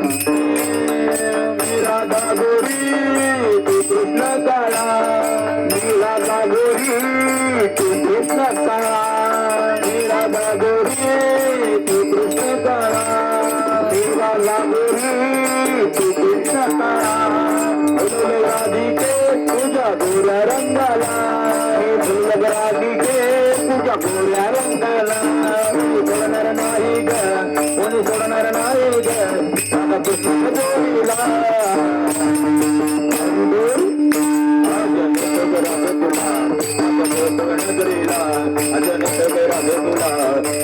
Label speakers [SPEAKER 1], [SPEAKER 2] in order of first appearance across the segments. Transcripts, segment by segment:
[SPEAKER 1] मी राधा गोरी तू कृष्ण काळा, मी राधा गोरी तू कृष्ण काळा, मी राधा गोरी तू कृष्ण काळा, मी राधा गोरी तू कृष्ण काळा. फुल राधिके तुझ्या गोऱ्या रंगाला, फुल राधिके तुझ्या गोऱ्या रंगाला. कोणी सोडणार नाही ग, कोणी सोडणार नाही ग माझा कृष्ण गोरीला.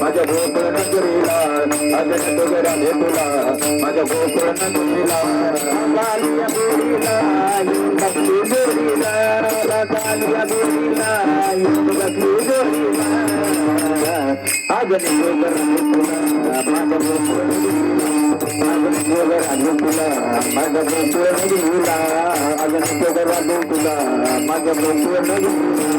[SPEAKER 1] माझ्या गोकुळ नगरीला, अजन तुला माझ्या गोकुळ नगरीला. कालिया गोरीला येऊन बसली गोरीला, कालिया गोरीला येऊन बसली गोरीला. अजन तुला माझ्या गोकुळ नगरीला, अजन तुला माझ्या गोकुळ नगरीला, अजन तुला माझ्या गोकुळ नगरीला.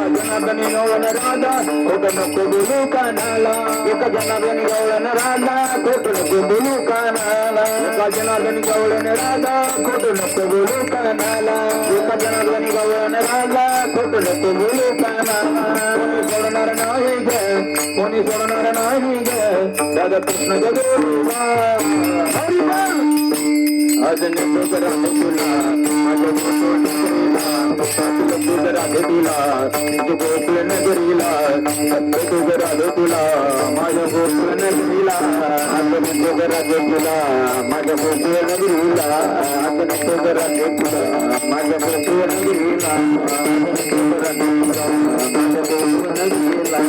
[SPEAKER 1] जनार्दनी गवळण राधा खोट नको बोलू कानाला, एका जनार्दनी गवळण राधा खोट नको बोलू कानाला, एका जनार्दनी गवळण राधा खोट नको बोलू कानाला, एका जनार्दनी गवळण राधा खोट नको बोलू कानाला. कोणी सोडणार नाही ग, कोणी सोडणार नाही ग राधा कृष्ण गोरीला. अजून तुला माझ्या गोकुळ राधे तुला गोकुळ नगरीला, सत्य राधे तुला माझ्या गोकुळ नगरीला, अजून राधे तुला माझ्या गोकुळ नगरीला, अजून राधे तुला माझ्या गोकुळ नगरीला, माझ्या गोकुळ नगरीला.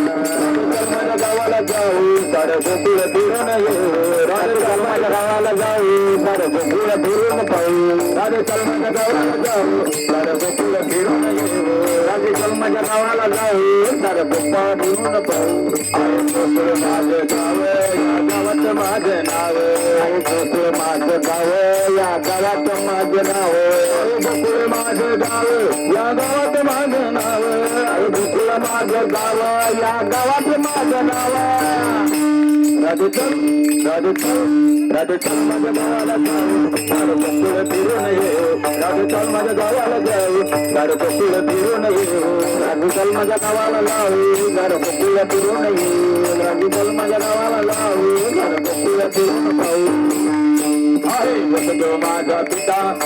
[SPEAKER 1] माझ्या गावाला जाऊ सारं गोकुळ फिरून येऊ, राधे माझ्या गावाला जाऊ सारं गोकुळ फिरून पाहू, राधे माझ्या गावाला जाऊ सारं गोकुळ फिरून येऊ, राधे माझ्या गावाला जाऊ सारं गोप्पा फिरून पाहू. आहे गोकुळ माझं गाव, या गावात माझं नाव, आहे गोकुळ माझं गाव, या गावात माझं नाव, आहे गोकुळ माझं गाव, या गावात माझं नाव, आहे गोकुळ माझं गाव, या गावात माझं नाव. राधे चल राधे चल माझ्या गावाला जाऊ सारं गोकुळ फिरून येऊ, राधे चल माझ्या गावाला जाऊ सारं गोकुळ फिरून येऊ, राधे चल माझ्या गावाला लावू सारं गोकुळ फिरून येऊ, राधे चल माझ्या गावाला लावू सारं गोकुळ फिरून पाहू. आहे वसतो माझा पिता